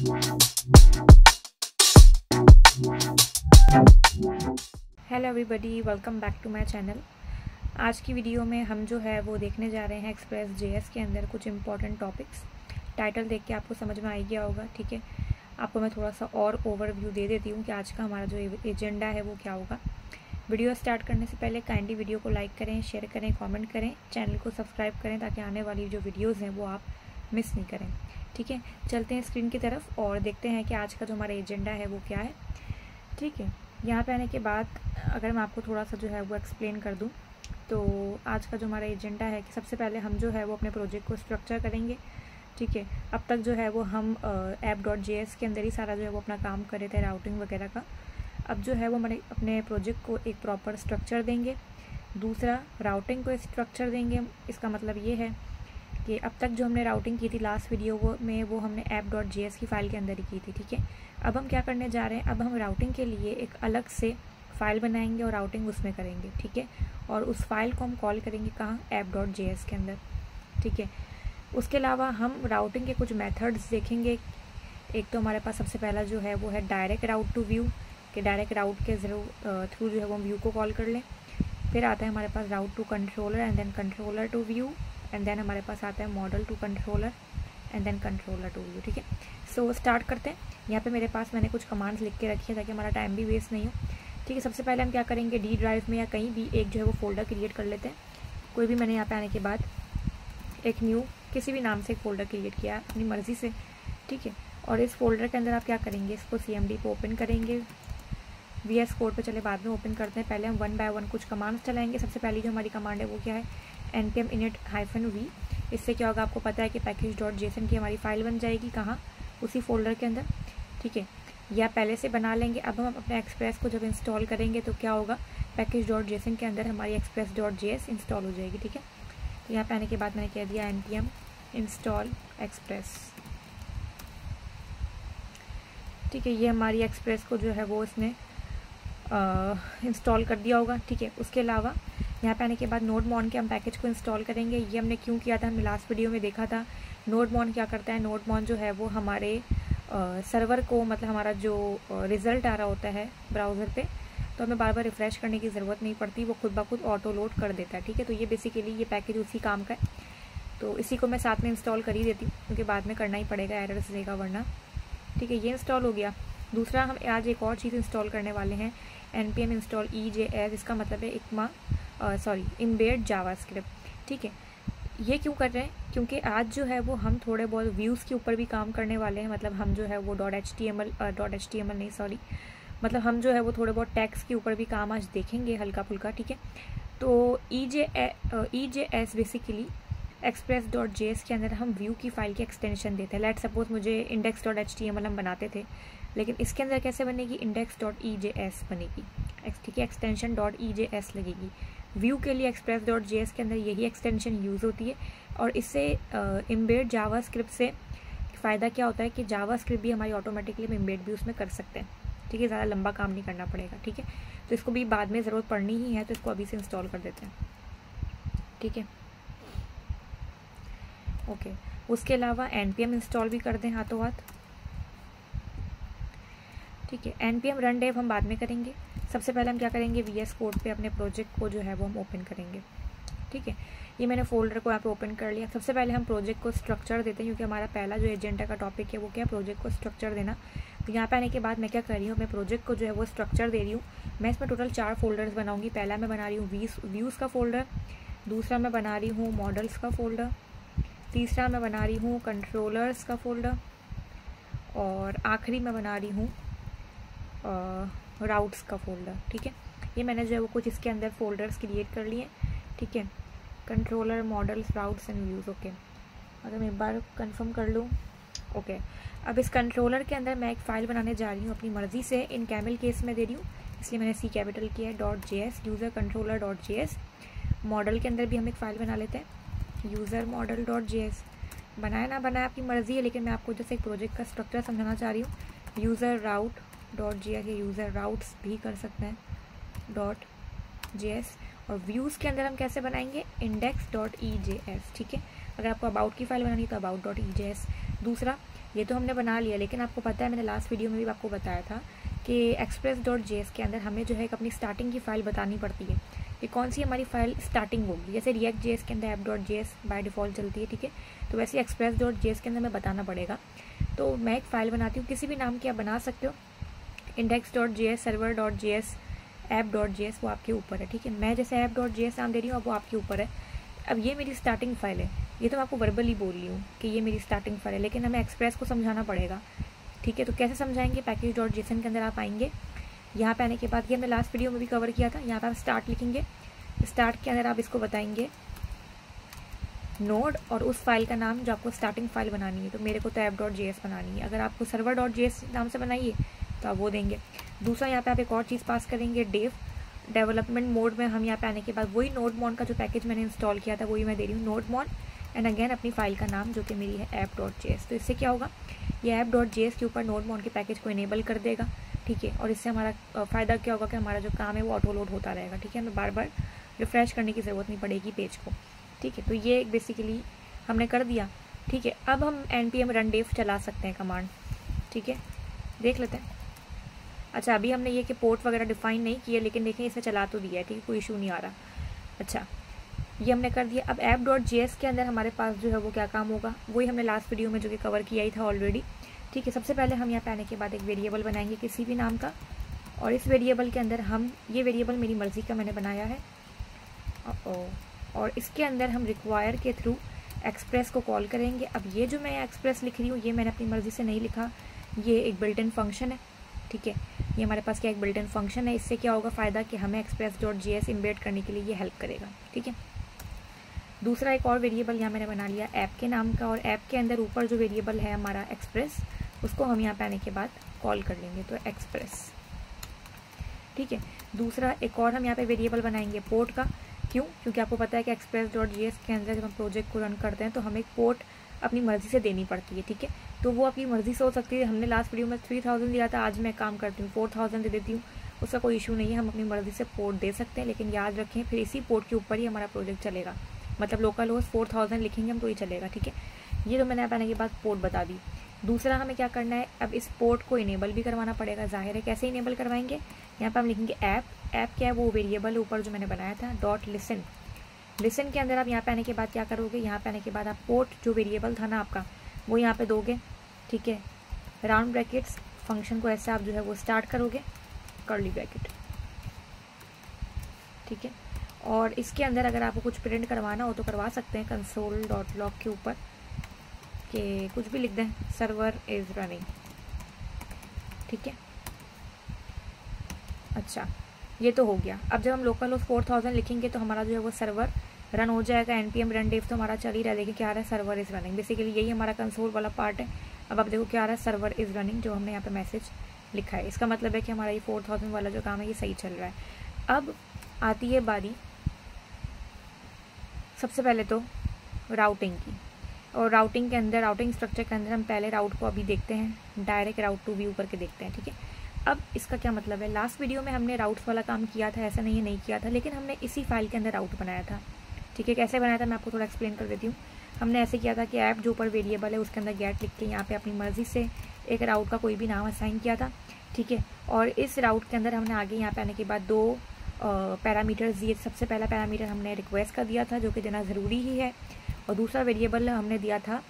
Hello everybody, welcome back to my channel. आज की video में हम जो है वो देखने जा रहे हैं एक्सप्रेस जेएस के अंदर कुछ इंपॉर्टेंट टॉपिक्स। टाइटल देख के आपको समझ में आ गया होगा, ठीक है। आपको मैं थोड़ा सा और ओवरव्यू दे देती हूँ कि आज का हमारा जो एजेंडा है वो क्या होगा। वीडियो स्टार्ट करने से पहले काइंडली वीडियो को लाइक करें, शेयर करें, कॉमेंट करें, चैनल को सब्सक्राइब करें ताकि आने वाली जो वीडियोज़ हैं वो आप मिस नहीं करें, ठीक है। चलते हैं स्क्रीन की तरफ और देखते हैं कि आज का जो हमारा एजेंडा है वो क्या है, ठीक है। यहाँ पे आने के बाद अगर मैं आपको थोड़ा सा जो है वो एक्सप्लेन कर दूँ तो आज का जो हमारा एजेंडा है कि सबसे पहले हम जो है वो अपने प्रोजेक्ट को स्ट्रक्चर करेंगे, ठीक है। अब तक जो है वो हम app.js के अंदर ही सारा जो है वो अपना काम कर रहे थे, राउटिंग वगैरह का। अब जो है वो हमारे अपने प्रोजेक्ट को एक प्रॉपर स्ट्रक्चर देंगे। दूसरा, राउटिंग को स्ट्रक्चर देंगे। इसका मतलब ये है कि अब तक जो हमने राउटिंग की थी लास्ट वीडियो में वो हमने app.js की फ़ाइल के अंदर ही की थी, ठीक है। अब हम क्या करने जा रहे हैं, अब हम राउटिंग के लिए एक अलग से फ़ाइल बनाएंगे और राउटिंग उसमें करेंगे, ठीक है। और उस फाइल को हम कॉल करेंगे कहाँ, app.js के अंदर, ठीक है। उसके अलावा हम राउटिंग के कुछ मेथड्स देखेंगे। एक तो हमारे पास सबसे पहला जो है वो है डायरेक्ट राउट टू व्यू, कि डायरेक्ट राउट के थ्रू जो है वो हम व्यू को कॉल कर लें। फिर आता है हमारे पास route to controller and then controller to view, and then हमारे पास आता है model to controller and then controller to view, ठीक है। सो स्टार्ट करते हैं। यहाँ पे मेरे पास मैंने कुछ कमांड्स लिख के रखी है ताकि हमारा टाइम भी वेस्ट नहीं हो, ठीक है। सबसे पहले हम क्या करेंगे, डी ड्राइव में या कहीं भी एक जो है वो फोल्डर क्रिएट कर लेते हैं। कोई भी मैंने यहाँ पे आने के बाद एक न्यू किसी भी नाम से एक फ़ोल्डर क्रिएट किया अपनी मर्ज़ी से, ठीक है। और इस फोल्डर के अंदर आप क्या करेंगे, इसको CMD पे ओपन करेंगे। VS कोड पे चले बाद में ओपन करते हैं। पहले हम 1 बाय 1 कुछ कमांड्स चलाएंगे। सबसे पहली जो हमारी कमांड है वो क्या है, npm init-v। इससे क्या होगा, आपको पता है कि package.json की हमारी फाइल बन जाएगी कहाँ, उसी फोल्डर के अंदर, ठीक है। या पहले से बना लेंगे। अब हम अपने एक्सप्रेस को जब इंस्टॉल करेंगे तो क्या होगा, package.json के अंदर हमारी express.js इंस्टॉल हो जाएगी, ठीक है। तो यहाँ पे आने के बाद मैंने कह दिया npm install express, ठीक है। ये हमारी एक्सप्रेस को जो है वो इसने इंस्टॉल कर दिया होगा, ठीक है। उसके अलावा यहाँ पे आने के बाद नोडमॉन के हम पैकेज को इंस्टॉल करेंगे। ये हमने क्यों किया था, हमने लास्ट वीडियो में देखा था। नोडमॉन क्या करता है, नोडमॉन जो है वो हमारे सर्वर को, मतलब हमारा जो रिज़ल्ट आ रहा होता है ब्राउज़र पे, तो हमें बार बार रिफ़्रेश करने की ज़रूरत नहीं पड़ती, वो खुद ब खुद ऑटो लोड कर देता है, ठीक है। तो ये बेसिकली ये पैकेज उसी काम का है, तो इसी को मैं साथ में इंस्टॉल कर ही देती हूँ क्योंकि बाद में करना ही पड़ेगा, एरर्स देगा वरना, ठीक है। ये इंस्टॉल हो गया। दूसरा, हम आज एक और चीज़ इंस्टॉल करने वाले हैं, npm install EJS। इसका मतलब है इम्बेड जावास्क्रिप्ट, ठीक है। ये क्यों कर रहे हैं, क्योंकि आज जो है वो हम थोड़े बहुत व्यूज़ के ऊपर भी काम करने वाले हैं। मतलब हम जो है वो मतलब हम जो है वो थोड़े बहुत टैग्स के ऊपर भी काम आज देखेंगे हल्का फुल्का, ठीक है। तो EJS बेसिकली express.js के अंदर हम व्यू की फ़ाइल की एक्सटेंशन देते हैं। लेट सपोज मुझे index.html हम बनाते थे, लेकिन इसके अंदर कैसे बनेगी, index.ejs बनेगी, ठीक है। एक्सटेंशन .ejs लगेगी। व्यू के लिए express.js के अंदर यही एक्सटेंशन यूज़ होती है। और इससे इम्बेड जावास्क्रिप्ट से फ़ायदा क्या होता है कि जावास्क्रिप्ट भी हमारी ऑटोमेटिकली हम इम्बेड भी उसमें कर सकते हैं, ठीक है। ज़्यादा लंबा काम नहीं करना पड़ेगा, ठीक है। तो इसको भी बाद में ज़रूरत पड़नी ही है, तो इसको अभी से इंस्टॉल कर देते हैं, ठीक है। ओके उसके अलावा npm इंस्टॉल भी कर दें हाथों हाथ, ठीक है। npm रन डेव हम बाद में करेंगे। सबसे पहले हम क्या करेंगे, VS कोड पे अपने प्रोजेक्ट को जो है वो हम ओपन करेंगे, ठीक है। ये मैंने फोल्डर को यहाँ पे ओपन कर लिया। सबसे पहले हम प्रोजेक्ट को स्ट्रक्चर देते हैं क्योंकि हमारा पहला जो एजेंडा का टॉपिक है वो क्या, प्रोजेक्ट को स्ट्रक्चर देना। तो यहाँ पे आने के बाद मैं क्या कर रही हूँ, अपने प्रोजेक्ट को जो है वो स्ट्रक्चर दे रही हूँ। मैं इसमें टोटल 4 फोल्डर्स बनाऊँगी। पहला मैं बना रही हूँ व्यूज़ का फोल्डर, दूसरा मैं बना रही हूँ मॉडल्स का फोल्डर, तीसरा मैं बना रही हूँ कंट्रोलर्स का फोल्डर, और आखिरी मैं बना रही हूँ राउट्स का फोल्डर, ठीक है। ये मैंने जो है वो कुछ इसके अंदर फोल्डर्स क्रिएट कर लिए, ठीक है। Controller, models, routes and views, okay. अगर मैं एक बार कंफर्म कर लूँ, ओके। अब इस कंट्रोलर के अंदर मैं एक फ़ाइल बनाने जा रही हूँ अपनी मर्ज़ी से। इन कैमल केस में दे रही हूँ इसलिए मैंने C कैपिटल किया है, .js user controller .js। Model के अंदर भी हम एक फ़ाइल बना लेते हैं, यूज़र मॉडल .js। बनाया ना बनाया आपकी मर्ज़ी है, लेकिन मैं आपको जैसे एक प्रोजेक्ट का स्ट्रक्चर समझाना चाह रही हूँ। यूज़र राउट .js या यूज़र राउट्स भी कर सकते हैं .js। और व्यूज़ के अंदर हम कैसे बनाएंगे, index.ejs, ठीक है। अगर आपको अबाउट की फ़ाइल बनानी है तो about.ejs। दूसरा, ये तो हमने बना लिया, लेकिन आपको पता है मैंने लास्ट वीडियो में भी आपको बताया था कि express.js के अंदर हमें जो है अपनी स्टार्टिंग की फ़ाइल बतानी पड़ती है कि कौन सी हमारी फ़ाइल स्टार्टिंग होगी। जैसे React.js के अंदर app.js बाय डिफ़ॉल्ट चलती है, ठीक है, तो वैसे express.js के अंदर हमें बताना पड़ेगा। तो मैं एक फ़ाइल बनाती हूँ, किसी भी नाम की आप बना सकते हो, index.js, server.js, app.js, वो आपके ऊपर है, ठीक है। मैं जैसे app.js नाम दे रही हूँ, अब वो आपके ऊपर है। अब ये मेरी स्टार्टिंग फ़ाइल है, ये तो मैं आपको वर्बली बोल रही हूँ कि ये मेरी स्टार्टिंग फ़ाइल है, लेकिन हमें एक्सप्रेस को समझाना पड़ेगा, ठीक है। तो कैसे समझाएंगे, पैकेज.json के अंदर आप आएंगे, यहाँ पे आने के बाद ये हमने लास्ट वीडियो में भी कवर किया था, यहाँ पे आप स्टार्ट लिखेंगे, स्टार्ट के अंदर आप इसको बताएंगे नोड और उस फाइल का नाम जो आपको स्टार्टिंग फाइल बनानी है। तो मेरे को तो app.js बनानी है, अगर आपको server.js नाम से बनाइए तो आप वो देंगे। दूसरा यहाँ पे आप एक और चीज़ पास करेंगे, डेवलपमेंट मोड में हम यहाँ पे आने के बाद वही नोडमोन का जो पैकेज मैंने इंस्टॉल किया था वही मैं दे रही हूँ, नोडमोन, एंड अगेन अपनी फाइल का नाम जो कि मेरी है app.js। तो इससे क्या होगा, ये app.js के ऊपर नोडमोन के पैकेज को इनेबल कर देगा, ठीक है। और इससे हमारा फ़ायदा क्या होगा कि हमारा जो काम है वो ऑटो लोड होता रहेगा, ठीक है, हमें बार बार रिफ़्रेश करने की ज़रूरत नहीं पड़ेगी पेज को, ठीक है। तो ये बेसिकली हमने कर दिया, ठीक है। अब हम npm run dev चला सकते हैं कमांड, ठीक है, देख लेते हैं। अच्छा, अभी हमने ये कि पोर्ट वगैरह डिफाइन नहीं किया, लेकिन देखें इसने चला तो दिया है, ठीक है, कोई इशू नहीं आ रहा। अच्छा, ये हमने कर दिया। अब app.js के अंदर हमारे पास जो है वो क्या काम होगा, वही हमने लास्ट वीडियो में जो कि कवर किया ही था ऑलरेडी, ठीक है। सबसे पहले हम यहाँ पे आने के बाद एक वेरिएबल बनाएंगे किसी भी नाम का, और इस वेरिएबल के अंदर हम, ये वेरिएबल मेरी मर्ज़ी का मैंने बनाया है, और इसके अंदर हम रिक्वायर के थ्रू एक्सप्रेस को कॉल करेंगे। अब ये जो मैं एक्सप्रेस लिख रही हूँ ये मैंने अपनी मर्ज़ी से नहीं लिखा, ये एक बिल्ट इन फंक्शन है, ठीक है। ये हमारे पास क्या एक बिल्ट इन फंक्शन है, इससे क्या होगा फ़ायदा कि हमें express.js इम्बेड करने के लिए ये हेल्प करेगा, ठीक है। दूसरा एक और वेरिएबल यहाँ मैंने बना लिया ऐप के नाम का, और ऐप के अंदर ऊपर जो वेरिएबल है हमारा एक्सप्रेस, उसको हम यहाँ पे आने के बाद कॉल कर लेंगे, तो एक्सप्रेस, ठीक है। दूसरा एक और हम यहाँ पे वेरिएबल बनाएंगे पोर्ट का, क्यों, क्योंकि आपको पता है कि express.js के अंदर जब हम प्रोजेक्ट को रन करते हैं तो हमें एक पोर्ट अपनी मर्ज़ी से देनी पड़ती है, ठीक है। तो वो आपकी मर्ज़ी से हो सकती है, हमने लास्ट वीडियो में 3000 दिया था, आज मैं काम करती हूँ 4000 दे देती हूँ, उसका कोई इशू नहीं है, हम अपनी मर्ज़ी से पोर्ट दे सकते हैं। लेकिन याद रखें फिर इसी पोर्ट के ऊपर ही हमारा प्रोजेक्ट चलेगा, मतलब लोकल होस्ट 4000 लिखेंगे हम तो ही चलेगा, ठीक है। ये तो मैंने आने के बाद पोर्ट बता दी। दूसरा हमें क्या करना है, अब इस पोर्ट को इनेबल भी करवाना पड़ेगा, जाहिर है। कैसे इनेबल करवाएंगे, यहाँ पर हम लिखेंगे ऐप क्या है, वो वेरिएबल ऊपर जो मैंने बनाया था डॉट लिसन के अंदर आप यहाँ पे आने के बाद क्या करोगे, यहाँ पे आने के बाद आप पोर्ट जो वेरिएबल था ना आपका वो यहाँ पे दोगे, ठीक है। राउंड ब्रैकेट्स फंक्शन को ऐसे आप जो है वो स्टार्ट करोगे, कर्ली ब्रैकेट, ठीक है। और इसके अंदर अगर आपको कुछ प्रिंट करवाना हो तो करवा सकते हैं, console.log के ऊपर कि कुछ भी लिख दें, सर्वर इज़ रनिंग, ठीक है। अच्छा, ये तो हो गया। अब जब हम लोकल होस्ट 4000 लिखेंगे तो हमारा जो है वो सर्वर रन हो जाएगा, npm run dev तो हमारा चल ही रहा है। देखिए क्या आ रहा है, सर्वर इज़ रनिंग, बेसिकली यही हमारा कंसोल वाला पार्ट है। अब आप देखो क्या आ रहा है, सर्वर इज़ रनिंग, जो हमने यहाँ पे मैसेज लिखा है, इसका मतलब है कि हमारा ये 4000 वाला जो काम है ये सही चल रहा है। अब आती है बारी सबसे पहले तो राउटिंग की, और राउटिंग के अंदर, राउटिंग स्ट्रक्चर के अंदर हम पहले राउट को अभी देखते हैं, डायरेक्ट राउट टू व्यू करके देखते हैं, ठीक है। अब इसका क्या मतलब है, लास्ट वीडियो में हमने राउट्स वाला काम किया था, ऐसा नहीं है नहीं किया था, लेकिन हमने इसी फाइल के अंदर राउट बनाया था, ठीक है। कैसे बनाया था मैं आपको थोड़ा एक्सप्लेन कर देती हूँ। हमने ऐसे किया था कि ऐप जो ऊपर वेरिएबल है उसके अंदर गेट लिख के यहाँ पे अपनी मर्ज़ी से एक राउट का कोई भी नाम असाइन किया था, ठीक है। और इस राउट के अंदर हमने आगे यहाँ पे आने के बाद दो पैरामीटर्स दिए। सबसे पहला पैरामीटर हमने रिक्वेस्ट का दिया था जो कि देना ज़रूरी ही है, और दूसरा वेरिएबल हमने दिया था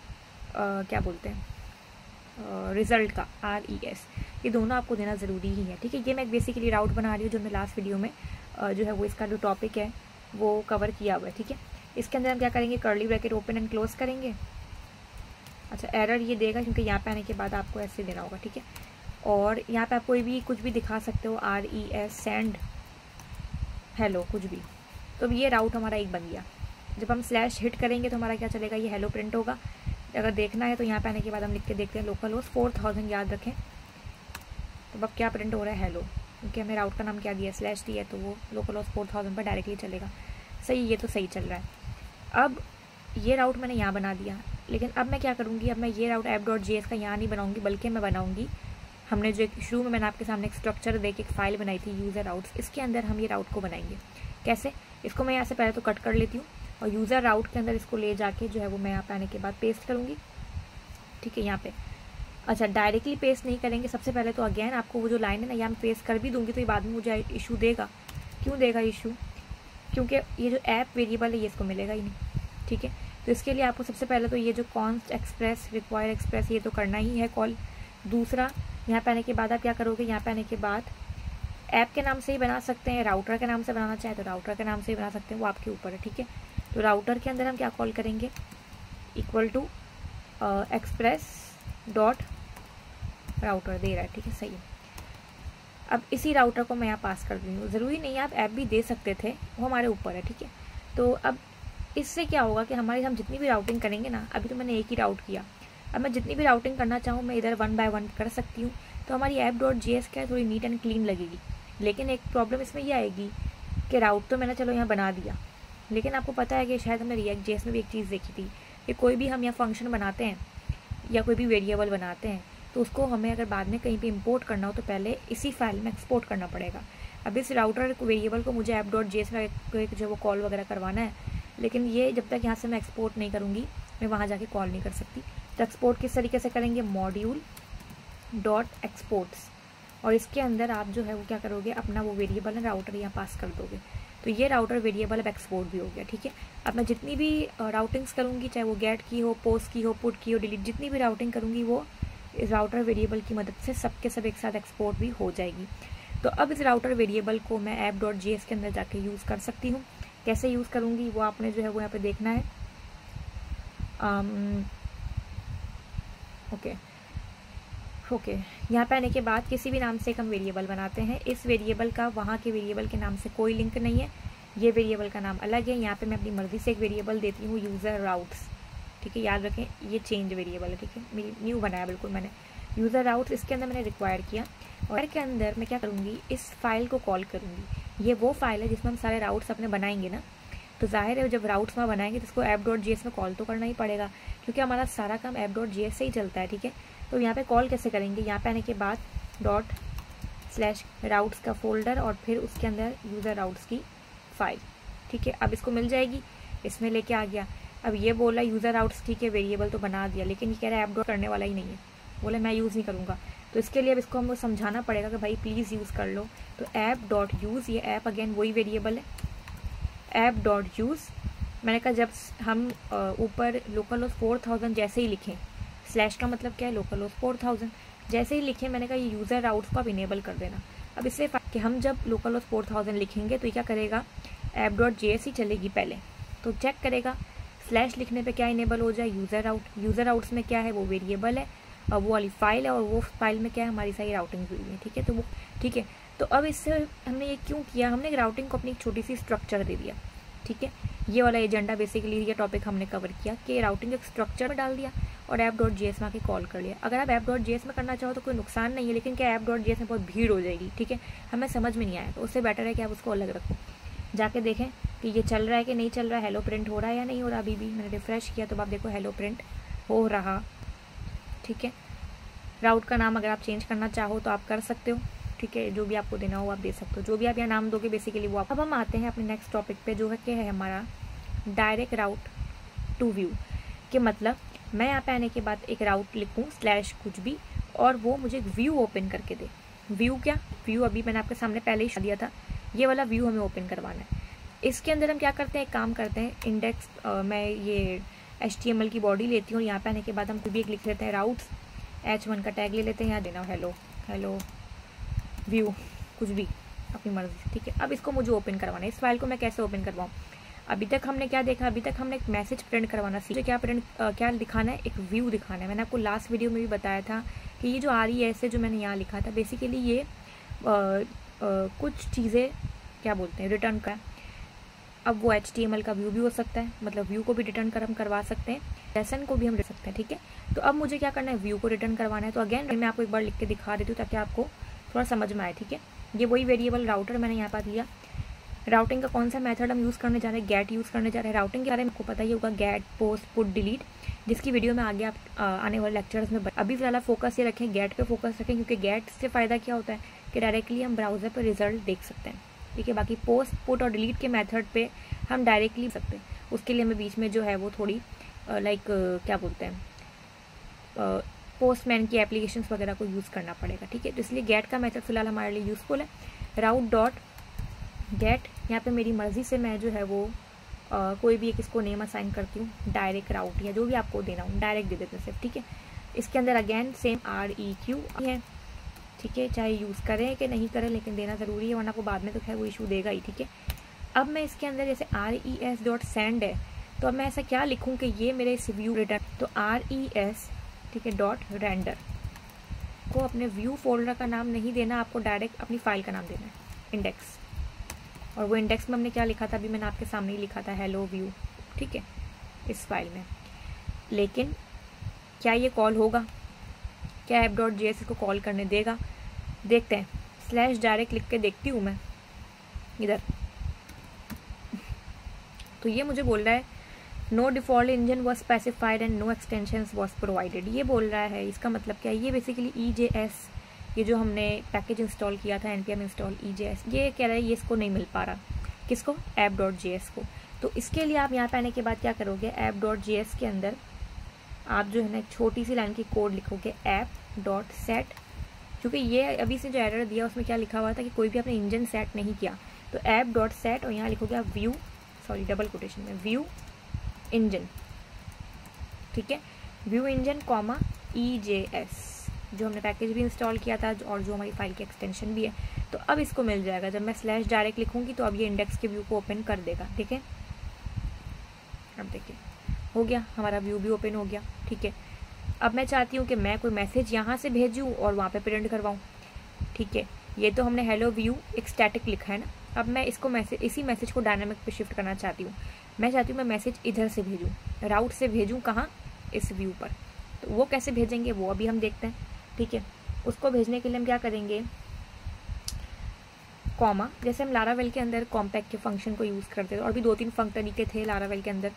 क्या बोलते हैं, रिज़ल्ट का, RES, ये दोनों आपको देना ज़रूरी ही है, ठीक है। ये मैं बेसिकली राउट बना रही हूँ जो मैं लास्ट वीडियो में जो है वो इसका जो टॉपिक है वो कवर किया हुआ है, ठीक है। इसके अंदर हम क्या करेंगे, curly bracket open and close करेंगे। अच्छा, एरर ये देगा क्योंकि यहाँ पे आने के बाद आपको ऐसे देना होगा, ठीक है। और यहाँ पे आप कोई भी कुछ भी दिखा सकते हो, RES सेंड हेलो कुछ भी। तो ये राउट हमारा एक बन गया। जब हम स्लैश हिट करेंगे तो हमारा क्या चलेगा, ये हेलो प्रिंट होगा। अगर देखना है तो यहाँ पे आने के बाद हम लिख के देखते हैं लोकल होस्ट 4000, याद रखें। तो अब क्या प्रिंट हो रहा है, हेलो, क्योंकि हमें राउट का नाम क्या दिया, स्लैश दिया, तो वो लोकल होस्ट 4000 पर डायरेक्टली चलेगा। सही, ये तो सही चल रहा है। अब ये राउट मैंने यहाँ बना दिया, लेकिन अब मैं क्या करूँगी, अब मैं ये राउट app.js का यहाँ नहीं बनाऊँगी, बल्कि मैं बनाऊँगी, हमने जो एक शुरू में मैंने आपके सामने एक स्ट्रक्चर दे के एक फाइल बनाई थी यूज़र राउट्स, इसके अंदर हम ये राउट को बनाएंगे। कैसे, इसको मैं यहाँ से पहले तो कट कर लेती हूँ और यूज़र राउट के अंदर इसको ले जाके जो है वो मैं यहाँ पे आने के बाद पेस्ट करूँगी, ठीक है। यहाँ पे अच्छा, डायरेक्टली पेस्ट नहीं करेंगे। सबसे पहले तो अगेन आपको वो जो लाइन है ना, यहाँ मैं पेस्ट कर भी दूंगी तो ये बाद में मुझे इशू देगा। क्यों देगा इशू? क्योंकि ये जो ऐप वेरिएबल है ये इसको मिलेगा ही नहीं, ठीक है। तो इसके लिए आपको सबसे पहले तो ये जो कॉन्स्ट एक्सप्रेस, रिक्वायर एक्सप्रेस, ये तो करना ही है कॉल। दूसरा, यहाँ पे आने के बाद आप क्या करोगे, यहाँ पे आने के बाद ऐप के नाम से ही बना सकते हैं, राउटर के नाम से बनाना चाहे तो राउटर के नाम से ही बना सकते हैं, वो आपके ऊपर है, ठीक है। तो राउटर के अंदर हम क्या कॉल करेंगे, equal to express dot router दे रहा है, ठीक है, सही है। अब इसी राउटर को मैं यहाँ पास कर दूँगी। ज़रूरी नहीं है आप ऐप भी दे सकते थे, वो हमारे ऊपर है, ठीक है। तो अब इससे क्या होगा कि हम जितनी भी राउटिंग करेंगे ना, अभी तो मैंने एक ही राउट किया, अब मैं जितनी भी राउटिंग करना चाहूँ मैं इधर 1 बाय 1 कर सकती हूँ। तो हमारी app.js क्या है, थोड़ी नीट एंड क्लीन लगेगी। लेकिन एक प्रॉब्लम इसमें ये आएगी कि राउट तो मैंने चलो यहाँ बना दिया, लेकिन आपको पता है कि शायद हमने React.js में भी एक चीज़ देखी थी कि कोई भी हम यहाँ फंक्शन बनाते हैं या कोई भी वेरिएबल बनाते हैं तो उसको हमें अगर बाद में कहीं पे इंपोर्ट करना हो तो पहले इसी फाइल में एक्सपोर्ट करना पड़ेगा। अब इस राउटर वेरिएबल को मुझे app.js में जो वो कॉल वगैरह करवाना है, लेकिन ये जब तक यहाँ से मैं एक्सपोर्ट नहीं करूँगी मैं वहाँ जाके कॉल नहीं कर सकती। तो एक्सपोर्ट किस तरीके से करेंगे, मॉड्यूल डॉट एक्सपोर्ट्स, और इसके अंदर आप जो है वो क्या करोगे, अपना वो वेरिएबल है राउटर यहाँ पास कर दोगे। तो ये राउटर वेरिएबल अब एक्सपोर्ट भी हो गया, ठीक है। अब मैं जितनी भी राउटिंग्स करूँगी, चाहे वो गेट की हो, पोस्ट की हो, पुट की हो, डिलीट, जितनी भी राउटिंग करूँगी वो इस राउटर वेरिएबल की मदद से सबके सब एक साथ एक्सपोर्ट भी हो जाएगी। तो अब इस राउटर वेरिएबल को मैं app.js के अंदर जाके यूज़ कर सकती हूँ। कैसे यूज़ करूँगी वो आपने जो है वो यहाँ पे देखना है। ओके, यहाँ पे आने के बाद किसी भी नाम से एक हम वेरिएबल बनाते हैं। इस वेरिएबल का वहाँ के वेरिएबल के नाम से कोई लिंक नहीं है, ये वेरिएबल का नाम अलग है। यहाँ पे मैं अपनी मर्जी से एक वेरिएबल देती हूँ, यूज़र राउट्स, ठीक है, याद रखें ये चेंज वेरिएबल है, ठीक है, मेरी न्यू बनाया बिल्कुल मैंने, यूज़र राउट्स। इसके अंदर मैंने रिक्वायर किया और के अंदर मैं क्या करूँगी, इस फाइल को कॉल करूँगी। ये वो फाइल है जिसमें हम सारे राउट्स अपने बनाएंगे ना, तो जाहिर है जब राउट्स में बनाएंगे तो इसको app.js में कॉल तो करना ही पड़ेगा, क्योंकि हमारा सारा काम app.js से ही चलता है, ठीक है। तो यहाँ पे कॉल कैसे करेंगे, यहाँ पे आने के बाद ./राउट्स का फोल्डर और फिर उसके अंदर यूज़र राउट्स की फाइल, ठीक है। अब इसको मिल जाएगी, इसमें लेके आ गया। अब ये बोला यूज़र राउट्स, ठीक है, वेरिएबल तो बना दिया, लेकिन ये कह रहा है ऐप डॉट करने वाला ही नहीं है, बोले मैं यूज़ नहीं करूँगा। तो इसके लिए अब इसको हमको समझाना पड़ेगा कि भाई प्लीज़ यूज़ कर लो। तो app.use, ये ऐप अगेन वही वेरिएबल है, app.use। मैंने कहा जब हम ऊपर लोकलहोस्ट 4000 जैसे ही लिखें, स्लैश का मतलब क्या है, लोकलहोस्ट 4000 जैसे ही लिखें, मैंने कहा ये यूज़र राउट्स को आप इनेबल कर देना। अब इससे कि हम जब लोकलहोस्ट 4000 लिखेंगे तो ये क्या करेगा, app.js ही चलेगी पहले, तो चेक करेगा स्लैश लिखने पे क्या इनेबल हो जाए, यूज़र राउट। यूज़र राउट्स में क्या है, वो वेरिएबल है और वो वाली फाइल है, और वो फाइल में क्या है, हमारी सारी राउटिंग हुई है, ठीक है। तो वो ठीक है। तो अब इससे हमने ये क्यों किया, हमने एक राउटिंग को अपनी एक छोटी सी स्ट्रक्चर दे दिया, ठीक है। ये वाला एजेंडा बेसिकली ये टॉपिक हमने कवर किया कि राउटिंग एक स्ट्रक्चर में डाल दिया और app.js में आके कॉल कर लिया। अगर आप app.js में करना चाहो तो कोई नुकसान नहीं है, लेकिन क्या app.js में बहुत भीड़ हो जाएगी, ठीक है, हमें समझ में नहीं आया। तो उससे बेटर है कि आप उसको अलग रखो, जाके देखें कि ये चल रहा है कि नहीं चल रहा है, हेलो प्रिंट हो रहा है या नहीं हो रहा। अभी भी मैंने रिफ्रेश किया तो आप देखो हेलो प्रिंट हो रहा, ठीक है। राउट का नाम अगर आप चेंज करना चाहो तो आप कर सकते हो, ठीक है, जो भी आपको देना हो आप दे सकते हो, जो भी आप यहाँ नाम दोगे बेसिकली वो आप। अब हम आते हैं अपने नेक्स्ट टॉपिक पे, जो है क्या है हमारा डायरेक्ट राउट टू व्यू के मतलब मैं यहाँ पे आने के बाद एक राउट लिखूँ स्लैश कुछ भी और वो मुझे व्यू ओपन करके दे। व्यू क्या, व्यू अभी मैंने आपके सामने पहले ही दिया था, ये वाला व्यू हमें ओपन करवाना है। इसके अंदर हम क्या करते हैं, एक काम करते हैं, इंडेक्स मैं ये HTML की बॉडी लेती हूँ, यहाँ पे आने के बाद हम कुछ भी एक लिख लेते हैं, राउट्स H1 का टैग ले लेते हैं, यहाँ देना हेलो व्यू कुछ भी अपनी मर्जी, ठीक है। अब इसको मुझे ओपन करवाना है। इस फाइल को मैं कैसे ओपन करवाऊँ, अभी तक हमने क्या देखा, अभी तक हमने एक मैसेज प्रिंट करवाना सीखा। क्या दिखाना है, एक व्यू दिखाना है। मैंने आपको लास्ट वीडियो में भी बताया था कि ये जो RES है जो मैंने यहाँ लिखा था, बेसिकली ये कुछ चीज़ें क्या बोलते हैं रिटर्न का। अब वो HTML का व्यू भी हो सकता है, मतलब व्यू को भी रिटर्न हम करवा सकते हैं, लेसन को भी हम ले सकते हैं, ठीक है। तो अब मुझे क्या करना है, व्यू को रिटर्न करवाना है। तो अगेन मैं आपको एक बार लिख के दिखा देती हूँ ताकि आपको थोड़ा समझ में आए, ठीक है। ये वही वेरिएबल राउटर मैंने यहाँ पर लिया। राउटिंग का कौन सा मेथड हम यूज़ करने जा रहे हैं, गेट यूज़ करने जा रहे हैं। राउटिंग के बारे में आपको पता ही होगा, गेट, पोस्ट, पुट, डिलीट, जिसकी वीडियो में आगे आप आने वाले लेक्चर्स में अभी फिलहाल फोकस ये रखें, गेट पे फोकस रखें, क्योंकि गेट से फ़ायदा क्या होता है कि डायरेक्टली हम ब्राउज़र पर रिजल्ट देख सकते हैं, ठीक है। बाकी पोस्ट, पुट और डिलीट के मेथड पे हम डायरेक्टली सकते हैं, उसके लिए हमें बीच में जो है वो थोड़ी क्या बोलते हैं पोस्टमैन की एप्लीकेशंस वगैरह को यूज़ करना पड़ेगा, ठीक है। तो इसलिए गेट का मेथड फिलहाल हमारे लिए यूज़फुल है। राउट डॉट गेट, यहाँ पे मेरी मर्ज़ी से मैं जो है वो कोई भी एक इसको नेम असाइन करती हूँ, डायरेक्ट राउट या जो भी आपको देना हो डायरेक्ट दे देते हैं सिर्फ, ठीक है। इसके अंदर अगेन सेम REQ है, ठीक है, चाहे यूज़ करें कि नहीं करें लेकिन देना ज़रूरी है, वरना आपको बाद में तो खैर वो इशू देगा ही, ठीक है। अब मैं इसके अंदर जैसे RES.send है, तो अब मैं ऐसा क्या लिखूँ कि ये मेरे इस व्यू रिटर्न, तो RES, ठीक है, डॉट रेंडर को अपने व्यू फोल्डर का नाम नहीं देना, आपको डायरेक्ट अपनी फाइल का नाम देना है, इंडेक्स। और वो इंडेक्स में हमने क्या लिखा था, अभी मैंने आपके सामने ही लिखा था, हेलो व्यू, ठीक है, इस फाइल में। लेकिन क्या ये कॉल होगा, क्या app.js इसको कॉल करने देगा, देखते हैं। स्लैश डायरेक्ट लिख के देखती हूँ मैं इधर, तो ये मुझे बोल रहा है no default engine was specified and no extensions was provided. ये बोल रहा है, इसका मतलब क्या है, ये बेसिकली EJS, ये जो हमने पैकेज इंस्टॉल किया था npm इंस्टॉल EJS, ये कह रहा है ये इसको नहीं मिल पा रहा, किसको, app.js को। तो इसके लिए आप यहाँ पे आने के बाद क्या करोगे, app.js के अंदर आप जो है ना एक छोटी सी लाइन की कोड लिखोगे, app.set, क्योंकि ये अभी से जो एरर दिया उसमें क्या लिखा हुआ था कि कोई भी आपने इंजन सेट नहीं किया, तो app.set और यहाँ लिखोगे आप व्यू, सॉरी डबल कोटेशन में, व्यू इंजन, ठीक है, व्यू इंजन कॉमा EJS, जो हमने पैकेज भी इंस्टॉल किया था और जो हमारी फाइल की एक्सटेंशन भी है। तो अब इसको मिल जाएगा, जब मैं स्लैश डायरेक्ट लिखूंगी तो अब ये इंडेक्स के व्यू को ओपन कर देगा, ठीक है। अब देखिए हो गया, हमारा व्यू भी ओपन हो गया, ठीक है। अब मैं चाहती हूँ कि मैं कोई मैसेज यहाँ से भेजूँ और वहाँ पे प्रिंट करवाऊँ, ठीक है। ये तो हमने हेलो व्यू एक स्टैटिक लिखा है ना, अब मैं इसको इसी मैसेज को डायनामिक पे शिफ्ट करना चाहती हूँ। मैं चाहती हूँ मैं मैसेज इधर से भेजूँ, राउट से भेजूँ, कहाँ, इस व्यू पर। तो वो कैसे भेजेंगे वो अभी हम देखते हैं, ठीक है। उसको भेजने के लिए हम क्या करेंगे, कॉमा, जैसे हम लारावेल के अंदर कॉम्पैक्ट के फंक्शन को यूज़ करते थे, और भी 2-3 तरीके थे लारावेल के अंदर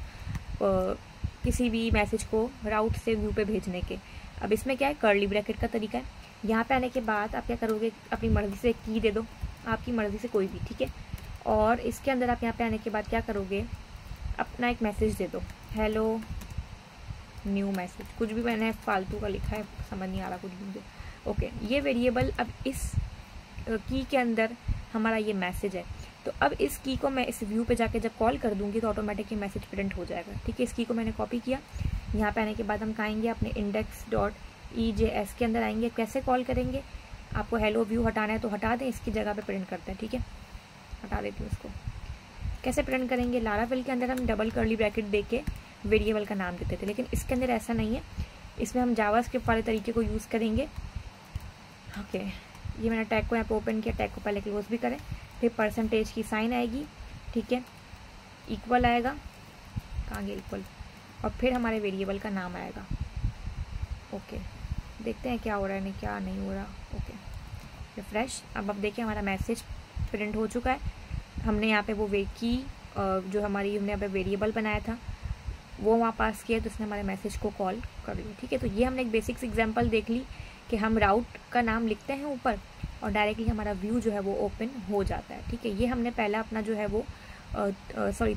किसी भी मैसेज को राउट से व्यू पे भेजने के। अब इसमें क्या है, कर्ली ब्रैकेट का तरीका है। यहाँ पे आने के बाद आप क्या करोगे, अपनी मर्ज़ी से की दे दो, आपकी मर्ज़ी से कोई भी, ठीक है। और इसके अंदर आप यहाँ पे आने के बाद क्या करोगे, अपना एक मैसेज दे दो, हेलो न्यू मैसेज, कुछ भी मैंने फालतू का लिखा है, समझ नहीं आ रहा कुछ भी मुझे, ओके। ये वेरिएबल अब इस की के अंदर हमारा ये मैसेज है, तो अब इस की को मैं इस व्यू पे जाके जब कॉल कर दूंगी तो ऑटोमेटिक ये मैसेज प्रिंट हो जाएगा, ठीक है। इस की को मैंने कॉपी किया, यहाँ पे आने के बाद हम आएंगे अपने index.EJS के अंदर आएंगे, कैसे कॉल करेंगे, आपको हेलो व्यू हटाना है तो हटा दें, इसकी जगह पे प्रिंट करते हैं, ठीक है, हटा देती हूँ इसको। कैसे प्रिंट करेंगे, लारावेल के अंदर हम डबल कर्ली ब्रैकेट दे के वेरिएबल का नाम देते थे, लेकिन इसके अंदर ऐसा नहीं है, इसमें हम जावास्क्रिप्ट वाले तरीके को यूज़ करेंगे, ओके। ये मैंने टैग को यहाँ पे ओपन किया, टैग को पहले क्लोज भी करें, फिर परसेंटेज की साइन आएगी, ठीक है, इक्वल आएगा, कहाँ गया इक्वल, और फिर हमारे वेरिएबल का नाम आएगा, ओके। देखते हैं क्या हो रहा है, नहीं क्या नहीं हो रहा, ओके, रिफ्रेश। अब देखिए हमारा मैसेज प्रिंट हो चुका है, हमने यहाँ पे वो की जो हमारी हमने यहाँ पे वेरिएबल बनाया था वो वहाँ पास किया, तो उसने हमारे मैसेज को कॉल कर लिया, ठीक है। तो ये हमने एक बेसिक्स एग्जांपल देख ली कि हम राउट का नाम लिखते हैं ऊपर और डायरेक्टली हमारा व्यू जो है वो ओपन हो जाता है, ठीक है। ये हमने पहला अपना जो है वो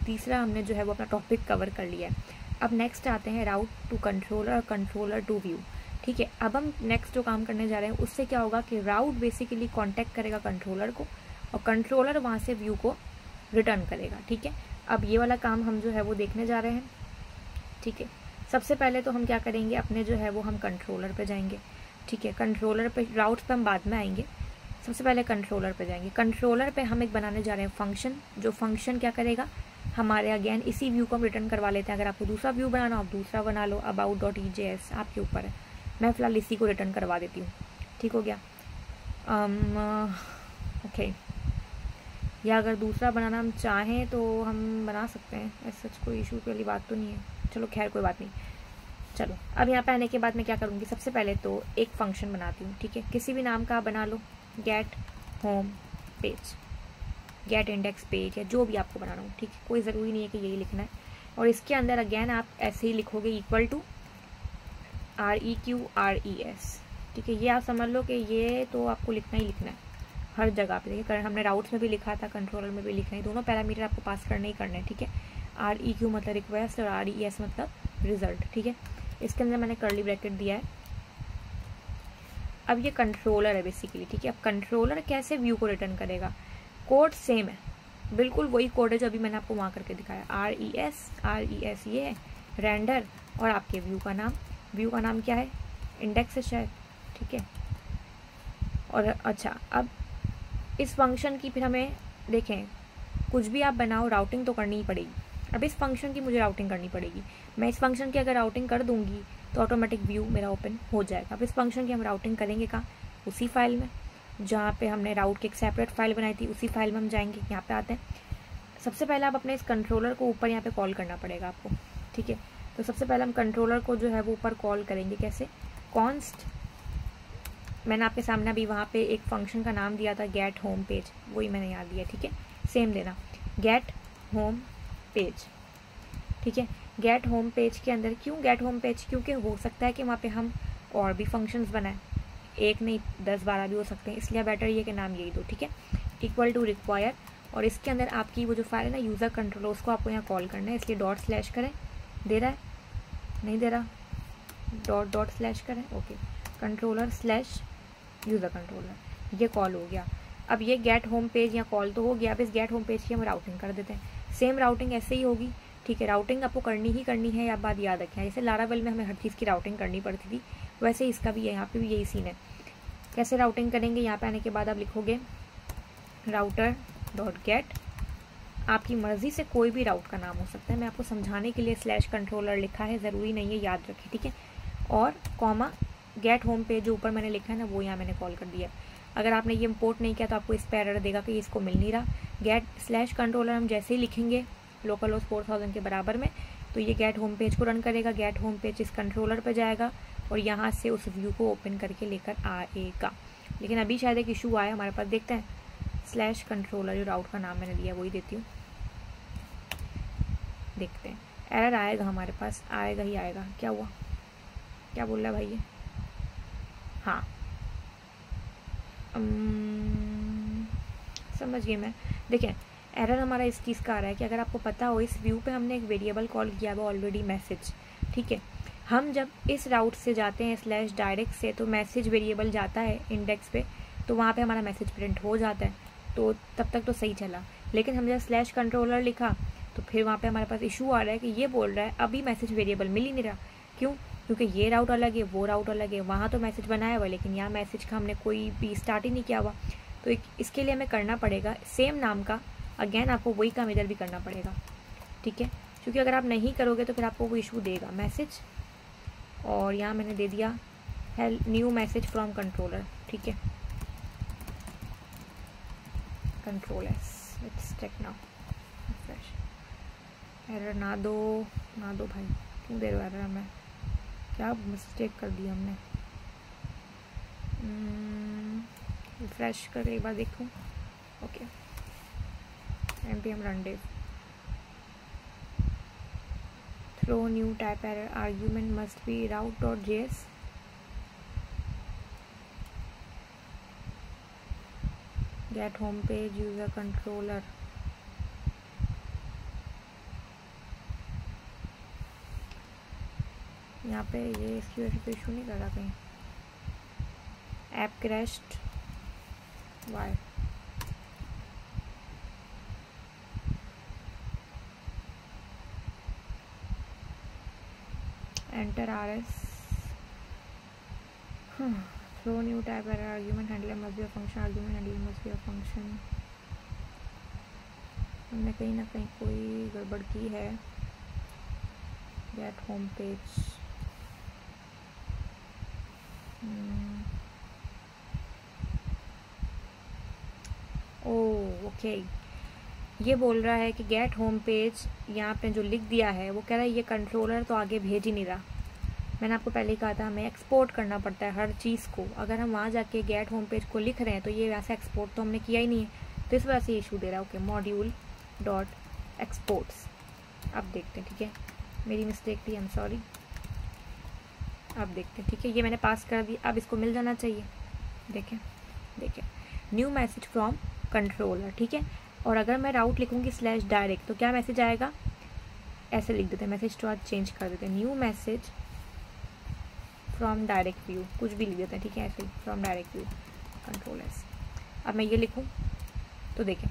तीसरा हमने जो है वो अपना टॉपिक कवर कर लिया है। अब नेक्स्ट आते हैं राउट टू कंट्रोलर और कंट्रोलर टू व्यू, ठीक है। अब हम नेक्स्ट जो काम करने जा रहे हैं उससे क्या होगा कि राउट बेसिकली कॉन्टैक्ट करेगा कंट्रोलर को और कंट्रोलर वहाँ से व्यू को रिटर्न करेगा, ठीक है। अब ये वाला काम हम जो है वो देखने जा रहे हैं, ठीक है। सबसे पहले तो हम क्या करेंगे, अपने जो है वो हम कंट्रोलर पे जाएंगे, ठीक है। कंट्रोलर पे, राउट्स पे हम बाद में आएंगे, सबसे पहले कंट्रोलर पे जाएंगे। कंट्रोलर पे हम एक बनाने जा रहे हैं फंक्शन, जो फंक्शन क्या करेगा, हमारे अगेन इसी व्यू को हम रिटर्न करवा लेते हैं। अगर आपको दूसरा व्यू बनाना हो आप दूसरा बना लो, about.EJS आपके ऊपर है, मैं फिलहाल इसी को रिटर्न करवा देती हूँ, ठीक हो गया। ओके, या अगर दूसरा बनाना हम चाहें तो हम बना सकते हैं, ऐसा कोई इशू वाली बात तो नहीं है, चलो खैर कोई बात नहीं। चलो अब यहाँ पे आने के बाद मैं क्या करूँगी, सबसे पहले तो एक फंक्शन बनाती हूँ, ठीक है। किसी भी नाम का आप बना लो, get home page, get index page, या जो भी आपको बनाना हो, ठीक है, कोई ज़रूरी नहीं है कि यही लिखना है। और इसके अंदर अगेन आप ऐसे ही लिखोगे इक्वल टू REQRES, ठीक है। ये आप समझ लो कि ये तो आपको लिखना ही लिखना है हर जगह पे, देखिए हमने राउट्स में भी लिखा था, कंट्रोलर में भी लिखना है, दोनों पैरामीटर आपको पास करने ही करने हैं, ठीक है। REQ मतलब रिक्वेस्ट और RES मतलब रिजल्ट, ठीक है। इसके अंदर मैंने कर्ली ब्रैकेट दिया है, अब ये कंट्रोलर है बेसिकली, ठीक है। अब कंट्रोलर कैसे व्यू को रिटर्न करेगा, कोड सेम है, बिल्कुल वही कोड है जो अभी मैंने आपको वहाँ करके दिखाया, RES ये है रेंडर, और आपके व्यू का नाम क्या है, इंडेक्स है शायद, ठीक है। और अच्छा, अब इस फंक्शन की फिर हमें देखें, कुछ भी आप बनाओ राउटिंग तो करनी ही पड़ेगी। अब इस फंक्शन की मुझे राउटिंग करनी पड़ेगी, मैं इस फंक्शन की अगर राउटिंग कर दूंगी तो ऑटोमेटिक व्यू मेरा ओपन हो जाएगा। अब इस फंक्शन की हम राउटिंग करेंगे कहाँ, उसी फाइल में जहाँ पे हमने राउट की एक सेपरेट फाइल बनाई थी, उसी फाइल में हम जाएंगे। यहाँ पे आते हैं, सबसे पहले आप अपने इस कंट्रोलर को ऊपर यहाँ पे कॉल करना पड़ेगा आपको, ठीक है। तो सबसे पहले हम कंट्रोलर को जो है वो ऊपर कॉल करेंगे, कैसे, कॉन्स्ट, मैंने आपके सामने अभी वहाँ पे एक फंक्शन का नाम दिया था गेट होम पेज, वही मैंने यहाँ दिया, ठीक है। सेम देना, गेट होम पेज, ठीक है। गेट होम पेज के अंदर क्यों गेट होम पेज, क्योंकि हो सकता है कि वहाँ पे हम और भी फंक्शंस बनाएं, एक नहीं 10-12 भी हो सकते हैं, इसलिए बेटर ये कि नाम यही दो, ठीक है। इक्वल टू रिक्वायर, और इसके अंदर आपकी वो जो फाइल है ना यूज़र कंट्रोलर, उसको आपको यहाँ कॉल करना है, इसलिए डॉट/ करें, दे रहा है, नहीं दे रहा, डॉट/ करें, ओके, कंट्रोलर/ यूज़र कंट्रोलर, ये कॉल हो गया। अब ये गेट होम पेज यहाँ कॉल तो हो गया, अब इस गेट होम पेज की हम राउटिंग कर देते हैं, सेम राउटिंग ऐसे ही होगी, ठीक है। राउटिंग आपको करनी ही करनी है, आप बात याद रखें, जैसे लारावेल में हमें हर चीज़ की राउटिंग करनी पड़ती थी, वैसे इसका भी यहाँ पे भी यही सीन है। कैसे राउटिंग करेंगे, यहाँ पे आने के बाद आप लिखोगे राउटर डॉट गेट, आपकी मर्जी से कोई भी राउट का नाम हो सकता है, मैं आपको समझाने के लिए /कंट्रोलर लिखा है, ज़रूरी नहीं है, याद रखें, ठीक है। और कॉमा गेट होम पेज जो ऊपर मैंने लिखा है ना वो यहाँ मैंने कॉल कर दिया। अगर आपने ये इंपोर्ट नहीं किया तो आपको इस पर एरर देगा कि इसको मिल नहीं रहा। गेट /कंट्रोलर हम जैसे ही लिखेंगे लोकल होस्ट 4000 के बराबर में, तो ये गेट होम पेज को रन करेगा, गेट होम पेज इस कंट्रोलर पर जाएगा और यहाँ से उस व्यू को ओपन करके लेकर आएगा। लेकिन अभी शायद एक इशू आया हमारे पास, देखते हैं, /कंट्रोलर जो राउट का नाम मैंने दिया वही देती हूँ, देखते हैं, एरर आएगा हमारे पास, आएगा ही आएगा। क्या हुआ, क्या बोल रहा है भाई ये, हाँ समझ गई मैं। देखें एरर हमारा इस चीज़ का आ रहा है कि अगर आपको पता हो इस व्यू पे हमने एक वेरिएबल कॉल किया हुआ ऑलरेडी मैसेज, ठीक है। हम जब इस राउट से जाते हैं /डायरेक्ट से, तो मैसेज वेरिएबल जाता है इंडेक्स पे, तो वहाँ पे हमारा मैसेज प्रिंट हो जाता है, तो तब तक तो सही चला। लेकिन हम जब /कंट्रोलर लिखा तो फिर वहाँ पे हमारे पास इशू आ रहा है कि ये बोल रहा है अभी मैसेज वेरिएबल मिल ही नहीं रहा। क्यों, क्योंकि ये राउट अलग है, वो राउट अलग है, वहाँ तो मैसेज बनाया हुआ है लेकिन यहाँ मैसेज का हमने कोई भी स्टार्ट ही नहीं किया हुआ। तो इसके लिए हमें करना पड़ेगा सेम नाम का, अगेन आपको वही काम इधर भी करना पड़ेगा, ठीक है। क्योंकि अगर आप नहीं करोगे तो फिर आपको वो इशू देगा मैसेज, और यहाँ मैंने दे दिया help new message from controller, ठीक है, controllers, let's check now, fresh, error ना दो भाई, क्यों दे रहे हो एरर, हमें क्या मिस्टेक कर दी हमने, रिफ्रेश कर एक बार देखूँ, okay, npm run dev, throw new type error, argument must be route.js, get home page user controller, यहाँ पे ये इसकी वजह से इशू नहीं कर रहा कहीं, app crashed, why, enter rs, throw new type error, argument handler must be a function, argument handler must be a function, हमने कहीं ना कहीं कोई गड़बड़ की है। गेट होम पेज, ओके, ये बोल रहा है कि गेट होम पेज, यहाँ पे जो लिख दिया है वो कह रहा है ये कंट्रोलर तो आगे भेज ही नहीं रहा। मैंने आपको पहले ही कहा था हमें एक्सपोर्ट करना पड़ता है हर चीज़ को, अगर हम वहाँ जाके गेट होम पेज को लिख रहे हैं तो ये वैसे एक्सपोर्ट तो हमने किया ही नहीं है, तो इस वजह से इशू दे रहा है। ओके, मॉड्यूल डॉट एक्सपोर्ट्स, अब देखते हैं, ठीक है, मेरी मिस्टेक थी, आई एम सॉरी। अब देखते हैं, ठीक है, ये मैंने पास कर दी, अब इसको मिल जाना चाहिए। देखें न्यू मैसेज फ्रॉम कंट्रोलर, ठीक है। और अगर मैं राउट लिखूँगी /डायरेक्ट तो क्या मैसेज आएगा, ऐसे लिख देते हैं, मैसेज तो आज चेंज कर देते हैं, new message from direct view, कुछ भी लिख देते हैं, ठीक है, ऐसे ही from direct view control S. अब मैं ये लिखूँ तो देखें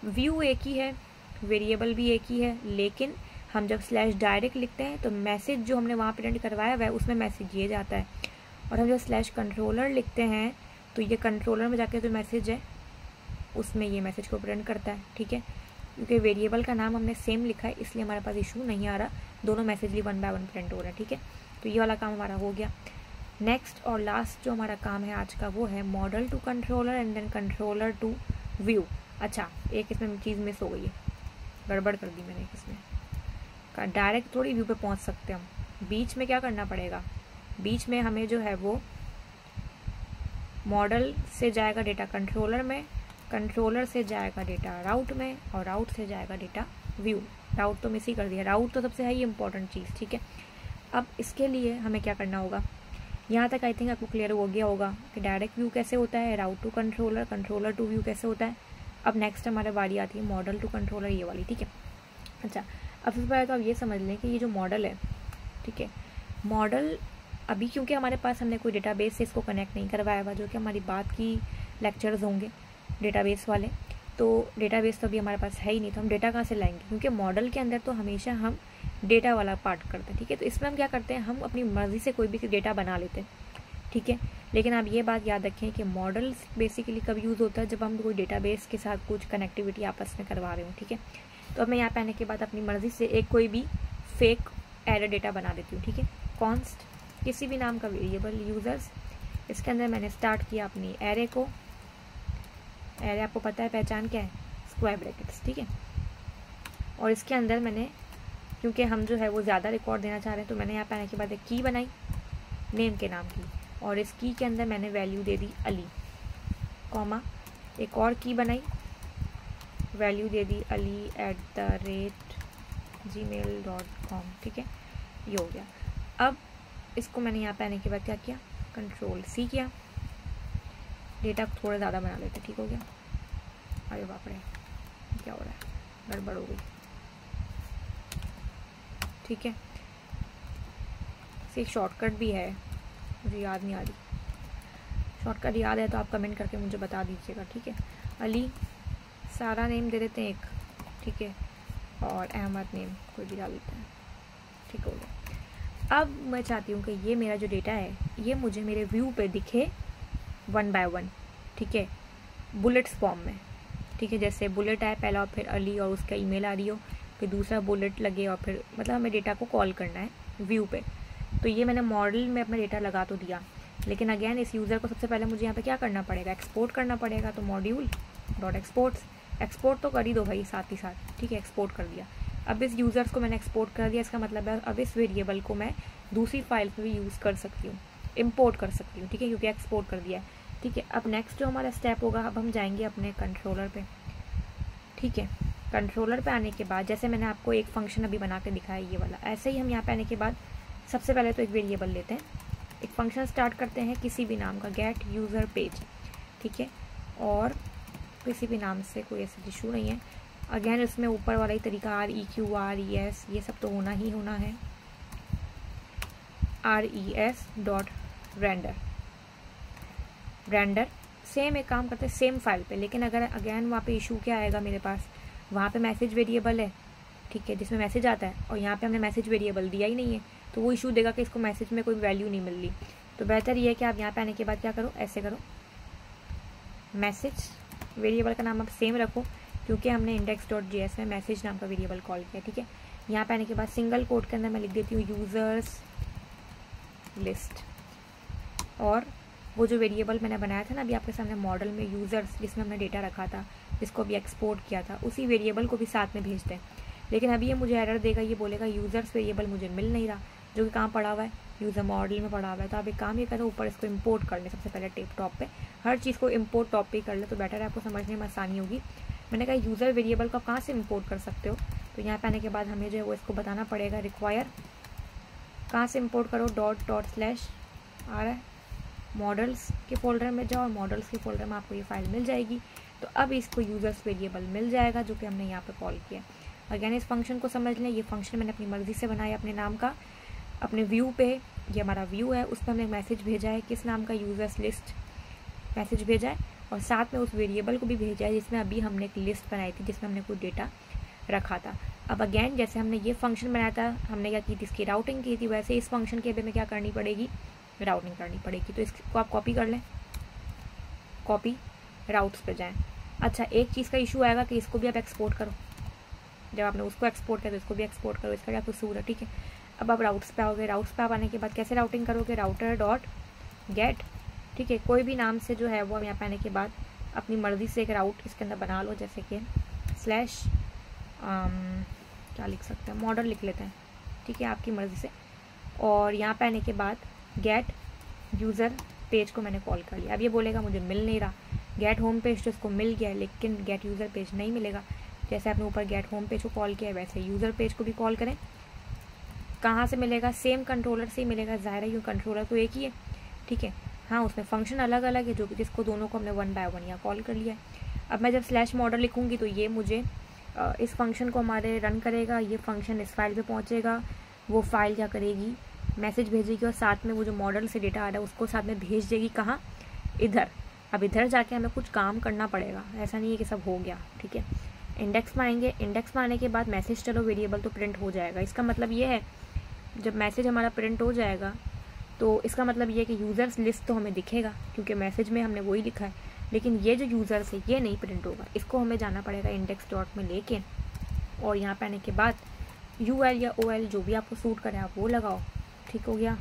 व्यू एक ही है, वेरिएबल भी एक ही है, लेकिन हम जब स्लैश डायरेक्ट लिखते हैं तो मैसेज जो हमने वहाँ प्रिंट करवाया हुआ है उसमें मैसेज ये जाता है, और हम जब स्लैश कंट्रोलर लिखते हैं तो ये कंट्रोलर में जाके जो मैसेज है उसमें ये मैसेज को प्रिंट करता है, ठीक है। क्योंकि वेरिएबल का नाम हमने सेम लिखा है इसलिए हमारे पास इशू नहीं आ रहा, दोनों मैसेज ही 1 बाय 1 प्रिंट हो रहा है, ठीक है। तो ये वाला काम हमारा हो गया। नेक्स्ट और लास्ट जो हमारा काम है आज का वो है model to controller and then controller to view. अच्छा, एक इसमें चीज़ मिस हो गई है, गड़बड़ कर दी मैंने इसमें। डायरेक्ट थोड़ी व्यू पे पहुंच सकते हम, बीच में क्या करना पड़ेगा, बीच में हमें जो है वो मॉडल से जाएगा डेटा कंट्रोलर में, कंट्रोलर से जाएगा डेटा राउट में, और राउट से जाएगा डेटा व्यू। राउट तो मिस ही कर दिया, राउट तो सबसे है ही इम्पोर्टेंट चीज़, ठीक है। अब इसके लिए हमें क्या करना होगा, यहाँ तक आई थिंक आपको क्लियर हो गया होगा कि डायरेक्ट व्यू कैसे होता है, route to controller, controller to view कैसे होता है। अब नेक्स्ट हमारे बारी आती है मॉडल टू कंट्रोलर, ये वाली, ठीक है। अच्छा, अब सबसे पहले तो आप ये समझ लें कि ये जो मॉडल है, ठीक है, मॉडल अभी क्योंकि हमारे पास हमने कोई डेटाबेस से इसको कनेक्ट नहीं करवाया हुआ, जो कि हमारी बात की लेक्चर्स होंगे डेटाबेस वाले, तो डेटाबेस तो अभी हमारे पास है ही नहीं, तो हम डेटा कहाँ से लाएंगे, क्योंकि मॉडल के अंदर तो हमेशा हम डेटा वाला पार्ट करते हैं, ठीक है। तो इसमें हम क्या करते हैं, हम अपनी मर्जी से कोई भी डेटा बना लेते हैं, ठीक है। लेकिन आप ये बात याद रखें कि मॉडल्स बेसिकली कब यूज़ होता है, जब हम कोई डेटाबेस के साथ कुछ कनेक्टिविटी आपस में करवा रहे हो, ठीक है। तो अब मैं यहाँ पे आने के बाद अपनी मर्जी से एक कोई भी फेक एरे डेटा बना देती हूँ, ठीक है। कॉन्स्ट किसी भी नाम का वेरिएबल यूज़र्स, इसके अंदर मैंने स्टार्ट किया अपनी एरे को। एरे आपको पता है पहचान क्या है, स्क्वायर ब्रैकेट्स, ठीक है। और इसके अंदर मैंने, क्योंकि हम जो है वो ज़्यादा रिकॉर्ड देना चाह रहे हैं, तो मैंने यहाँ पे आने के बाद एक की बनाई नेम के नाम की, और इस की के अंदर मैंने वैल्यू दे दी अली, कॉमा एक और की बनाई, वैल्यू दे दी ali@gmail.com, ठीक है। ये हो गया। अब इसको मैंने यहाँ पे आने के बाद क्या किया, कंट्रोल सी किया, डेटा को थोड़ा ज़्यादा बना लेते, ठीक हो गया। अरे बाप रे, क्या हो रहा है, गड़बड़ हो गई, ठीक है। एक शॉर्टकट भी है, मुझे याद नहीं आ रही, शॉर्टकट याद है तो आप कमेंट करके मुझे बता दीजिएगा, ठीक है। अली सारा नेम दे देते हैं एक, ठीक है, और अहमद नेम कोई भी डाल देते हैं, ठीक हो गया। अब मैं चाहती हूँ कि ये मेरा जो डेटा है ये मुझे मेरे व्यू पे दिखे 1 बाय 1, ठीक है, बुलेट्स फॉर्म में, ठीक है। जैसे बुलेट आए पहला और फिर अली और उसका ईमेल आ रही हो, फिर दूसरा बुलेट लगे और फिर मतलब हमें डेटा को कॉल करना है व्यू पे। तो ये मैंने मॉडल में अपना डेटा लगा तो दिया, लेकिन अगेन इस यूज़र को सबसे पहले मुझे यहाँ पे क्या करना पड़ेगा, एक्सपोर्ट करना पड़ेगा। तो मॉड्यूल डॉट एक्सपोर्ट तो कर ही दो भाई साथ ही साथ, ठीक है, एक्सपोर्ट कर दिया। अब इस यूज़र्स को मैंने एक्सपोर्ट कर दिया, इसका मतलब है अब इस वेरिएबल को मैं दूसरी फाइल में भी यूज़ कर सकती हूँ, इम्पोर्ट कर सकती हूँ, ठीक है, क्योंकि एक्सपोर्ट कर दिया है, ठीक है। अब नेक्स्ट जो हमारा स्टेप होगा, अब हम जाएंगे अपने कंट्रोलर पे, ठीक है। कंट्रोलर पे आने के बाद जैसे मैंने आपको एक फंक्शन अभी बना के दिखाया ये वाला, ऐसे ही हम यहाँ पे आने के बाद सबसे पहले तो एक वेरिएबल लेते हैं, एक फंक्शन स्टार्ट करते हैं किसी भी नाम का, गेट यूज़र पेज, ठीक है, और किसी भी नाम से कोई ऐसा इशू नहीं है। अगेन इसमें ऊपर वाला ही तरीका REQ RES ये सब तो होना ही होना है, RES.render सेम एक काम करते हैं सेम फाइल पे, लेकिन अगर अगेन वहाँ पे इशू क्या आएगा मेरे पास, वहाँ पे मैसेज वेरिएबल है, ठीक है, जिसमें मैसेज आता है, और यहाँ पे हमने मैसेज वेरिएबल दिया ही नहीं है, तो वो इशू देगा कि इसको मैसेज में कोई वैल्यू नहीं मिल रही। तो बेहतर ये है कि आप यहाँ पे आने के बाद क्या करो, ऐसे करो, मैसेज वेरिएबल का नाम आप सेम रखो, क्योंकि हमने index.js में मैसेज नाम का वेरिएबल कॉल किया, ठीक है। यहाँ पे आने के बाद सिंगल कोट के अंदर मैं लिख देती हूँ यूज़र्स लिस्ट, और वो जो वेरिएबल मैंने बनाया था ना अभी आपके सामने मॉडल में यूज़र्स, जिसमें हमने डेटा रखा था, जिसको अभी एक्सपोर्ट किया था, उसी वेरिएबल को भी साथ में भेज दें। लेकिन अभी ये मुझे एरर देगा, ये बोलेगा यूज़र्स वेरिएबल मुझे मिल नहीं रहा, जो कि कहाँ पड़ा हुआ है, यूज़र मॉडल में पड़ा हुआ है। तो आप एक काम ये करो, ऊपर इसको इंपोर्ट कर लें, सबसे पहले टॉप पे हर चीज़ को इंपोर्ट टॉप पे कर ले तो बेटर है, आपको समझने में आसानी होगी। मैंने कहा यूज़र वेरिएबल को कहाँ से इंपोर्ट कर सकते हो, तो यहाँ पे आने के बाद हमें जो है वो इसको बताना पड़ेगा, रिक्वायर कहाँ से इंपोर्ट करो, डॉट स्लैश आ रहा है, मॉडल्स के फोल्डर में जाओ, और मॉडल्स के फोल्डर में आपको ये फाइल मिल जाएगी। तो अब इसको यूज़र्स वेरिएबल मिल जाएगा जो कि हमने यहाँ पे कॉल किया। अगेन इस फंक्शन को समझ लें, ये फंक्शन मैंने अपनी मर्ज़ी से बनाया अपने नाम का, अपने व्यू पे ये हमारा व्यू है, उस पर हमने मैसेज भेजा है, किस नाम का, यूजर्स लिस्ट मैसेज भेजा है, और साथ में उस वेरिएबल को भी भेजा है जिसमें अभी हमने एक लिस्ट बनाई थी जिसमें हमने कोई डेटा रखा था। अब अगेन जैसे हमने ये फंक्शन बनाया था, हमने क्या की थी, इसकी राउटिंग की थी, वैसे इस फंक्शन के में क्या करनी पड़ेगी, राउटिंग करनी पड़ेगी। तो इसको आप कॉपी कर लें, कॉपी, राउट्स पे जाएं। अच्छा, एक चीज़ का इशू आएगा कि इसको भी आप एक्सपोर्ट करो, जब आपने उसको एक्सपोर्ट किया तो इसको भी एक्सपोर्ट करो, इसका क्या कसूर है, ठीक है। अब आप राउट्स पे आओगे, राउट्स पे आने के बाद कैसे राउटिंग करोगे, राउटर डॉट गेट, ठीक है, कोई भी नाम से जो है वो यहाँ पे आने के बाद अपनी मर्ज़ी से एक राउट इसके अंदर बना लो, जैसे कि स्लैश क्या लिख सकते हैं, मॉडल लिख लेते हैं, ठीक है, आपकी मर्ज़ी से। और यहाँ पे आने के बाद गेट यूज़र पेज को मैंने कॉल कर लिया। अब ये बोलेगा मुझे मिल नहीं रहा, गेट होम पेज तो इसको मिल गया लेकिन गेट यूज़र पेज नहीं मिलेगा। जैसे आपने ऊपर गेट होम पेज को कॉल किया है वैसे यूज़र पेज को भी कॉल करें। कहाँ से मिलेगा, सेम कंट्रोलर से ही मिलेगा, ज़ाहिर है, कंट्रोलर तो एक ही है, ठीक है। हाँ, उसमें फंक्शन अलग अलग है जो जिसको दोनों को हमने 1 बाय 1 यहाँ कॉल कर लिया है। अब मैं जब स्लैश मॉडल लिखूँगी तो ये मुझे इस फंक्शन को हमारे रन करेगा, ये फंक्शन इस फाइल पे पहुँचेगा, वो फाइल क्या करेगी, मैसेज भेजेगी और साथ में वो जो मॉडल से डेटा आ रहा है उसको साथ में भेज देगी, कहाँ, इधर। अब इधर जाके हमें कुछ काम करना पड़ेगा, ऐसा नहीं है कि सब हो गया, ठीक है। इंडेक्स में आएंगे, इंडेक्स में आने के बाद मैसेज, चलो वेरिएबल तो प्रिंट हो जाएगा। इसका मतलब ये है जब मैसेज हमारा प्रिंट हो जाएगा तो इसका मतलब ये है कि यूज़र्स लिस्ट तो हमें दिखेगा क्योंकि मैसेज में हमने वही लिखा है, लेकिन ये जो यूज़र्स है ये नहीं प्रिंट होगा। इसको हमें जाना पड़ेगा इंडेक्स डॉट में लेके, और यहाँ पे आने के बाद UL या OL जो भी आपको सूट करे आप वो लगाओ, ठीक हो गया।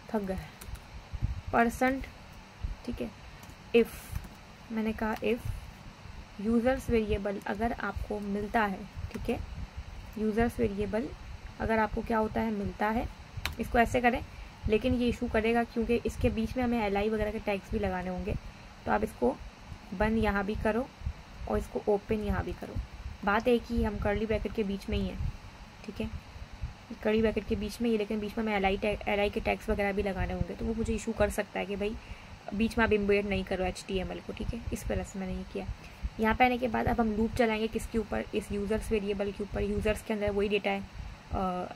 थक गए, %, ठीक है। इफ़, मैंने कहा इफ़ यूज़र्स वेरिएबल अगर आपको मिलता है, ठीक है, यूज़र्स वेरिएबल अगर आपको क्या होता है, मिलता है, इसको ऐसे करें, लेकिन ये इशू करेगा क्योंकि इसके बीच में हमें LI वगैरह के टैग्स भी लगाने होंगे। तो आप इसको बंद यहाँ भी करो और इसको ओपन यहाँ भी करो, बात एक ही, हम कर्ली ब्रैकेट के बीच में ही है, ठीक है, कर्ली ब्रैकेट के बीच में ही, लेकिन बीच में हमें LI के टैग्स वगैरह भी लगाने होंगे, तो वो मुझे इशू कर सकता है कि भाई बीच में आप इम्बेड नहीं करो HTML को, ठीक है, इस वजह से मैंने ये किया। यहाँ पे आने के बाद अब हम लूप चलाएंगे किसके ऊपर, इस यूज़र्स वेरिएबल के ऊपर। यूज़र्स के अंदर वही डेटा है,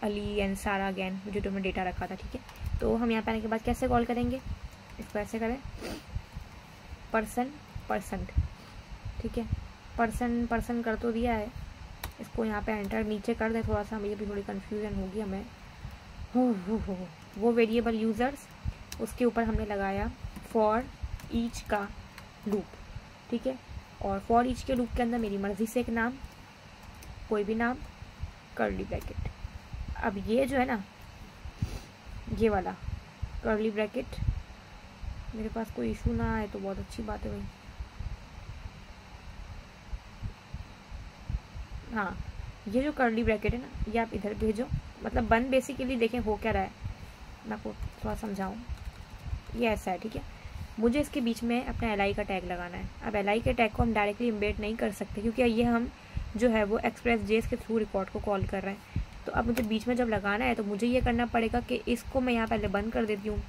अली एंड सारा अगैन जो तुमने डेटा रखा था, ठीक है। तो हम यहाँ पे आने के बाद कैसे कॉल करेंगे, इसको ऐसे करें, %, ठीक है, पर्सन कर तो दिया है, इसको यहाँ पे एंटर नीचे कर दें थोड़ा सा, मुझे भी थोड़ी कन्फ्यूज़न होगी हमें। हो वो वेरिएबल यूज़र्स, उसके ऊपर हमने लगाया फॉर ईच का लूप, ठीक है, और फॉर ईच के लूप के अंदर मेरी मर्ज़ी से एक नाम, कोई भी नाम, कर्ली ब्रैकेट। अब ये जो है ना, ये वाला कर्ली ब्रैकेट, मेरे पास कोई इशू ना आए तो बहुत अच्छी बात है भाई। हाँ, ये जो कर्ली ब्रैकेट है ना, ये आप इधर भेजो, मतलब बंद बेसिकली देखें हो क्या रहा है, मैं आपको थोड़ा समझाऊँ। ये ऐसा है, ठीक है, मुझे इसके बीच में अपना LI का टैग लगाना है। अब LI के टैग को हम डायरेक्टली इम्बेड नहीं कर सकते क्योंकि ये हम जो है वो एक्सप्रेस.js के थ्रू रिकॉर्ड को कॉल कर रहे हैं। तो अब मुझे बीच में जब लगाना है तो मुझे ये करना पड़ेगा कि इसको मैं यहाँ पहले बंद कर देती हूँ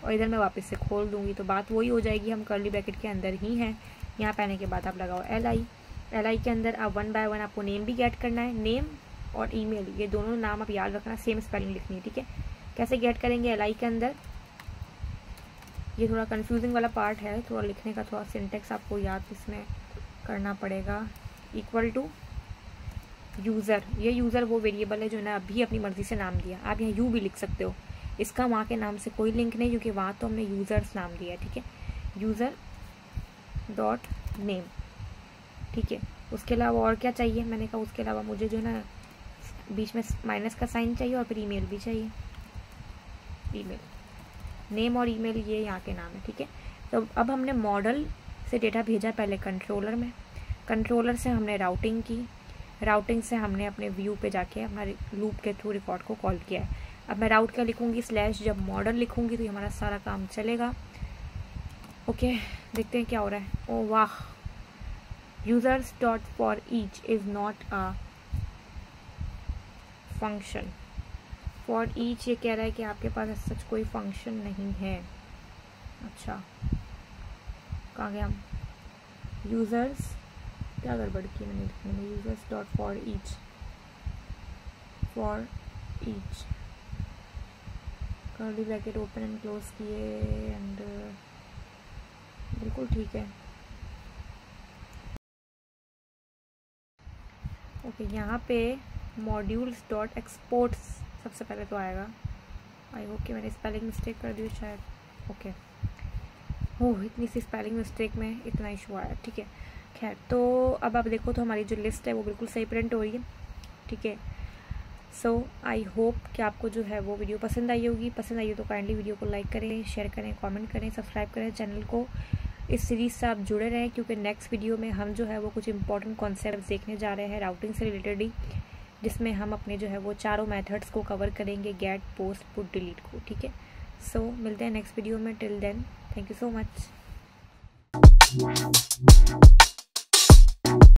और इधर मैं वापस से खोल दूँगी, तो बात वही हो जाएगी, हम कर्ली ब्रैकेट के अंदर ही हैं। यहाँ पे आने के बाद आप लगाओ LI के अंदर आप 1 बाय 1 आपको नेम भी गेट करना है, नेम और ईमेल, ये दोनों नाम आप याद रखना, सेम स्पेलिंग लिखनी है, ठीक है। कैसे गेट करेंगे LI के अंदर, ये थोड़ा कंफ्यूजिंग वाला पार्ट है, थोड़ा लिखने का थोड़ा सिंटेक्स आपको याद इसमें करना पड़ेगा। इक्वल टू यूज़र, ये यूज़र वो वेरिएबल है जो ना अभी अपनी मर्ज़ी से नाम दिया, आप यहाँ यू भी लिख सकते हो, इसका वहाँ के नाम से कोई लिंक नहीं क्योंकि वहाँ तो हमने यूज़र्स नाम दिया है, ठीक है, यूज़र डॉट नेम, ठीक है। उसके अलावा और क्या चाहिए, मैंने कहा उसके अलावा मुझे जो ना बीच में माइनस का साइन चाहिए और फिर ईमेल भी चाहिए, ईमेल, नेम और ईमेल ये यहाँ के नाम है, ठीक है। तो अब हमने मॉडल से डेटा भेजा पहले कंट्रोलर में, कंट्रोलर से हमने राउटिंग की, राउटिंग से हमने अपने व्यू पे जाके अपना लूप के थ्रू रिकॉर्ड को कॉल किया है। अब मैं राउट क्या लिखूँगी, स्लैश, जब मॉडल लिखूँगी तो हमारा सारा काम चलेगा। ओके, देखते हैं क्या हो रहा है। ओ वाह, users dot for each is not a function, for each ये कह रहा है कि आपके पास सच कोई फंक्शन नहीं है। अच्छा, कहाँ गया हम, यूज़र्स, क्या गड़बड़ की मैंने लिखने में, users dot for each, curly bracket open and close किए एंड बिल्कुल ठीक है। ओके, यहाँ पे मॉड्यूल्स डॉट एक्सपोर्ट्स सबसे पहले तो आएगा। आई होप कि मैंने स्पेलिंग मिस्टेक कर दी शायद। ओके, ओह इतनी सी स्पेलिंग मिस्टेक में इतना इशू आया। ठीक है, खैर तो अब आप देखो तो हमारी जो लिस्ट है वो बिल्कुल सही प्रिंट हो रही है। ठीक है, सो आई होप कि आपको जो है वो वीडियो पसंद आई होगी। पसंद आई हो तो काइंडली वीडियो को लाइक करें, शेयर करें, कमेंट करें, सब्सक्राइब करें चैनल को। इस सीरीज़ से आप जुड़े रहें क्योंकि नेक्स्ट वीडियो में हम जो है वो कुछ इंपॉर्टेंट कॉन्सेप्ट देखने जा रहे हैं राउटिंग से रिलेटेड ही, जिसमें हम अपने जो है वो चारों मेथड्स को कवर करेंगे, गेट, पोस्ट, पुट, डिलीट को। ठीक है, सो मिलते हैं नेक्स्ट वीडियो में। Till then thank you so much.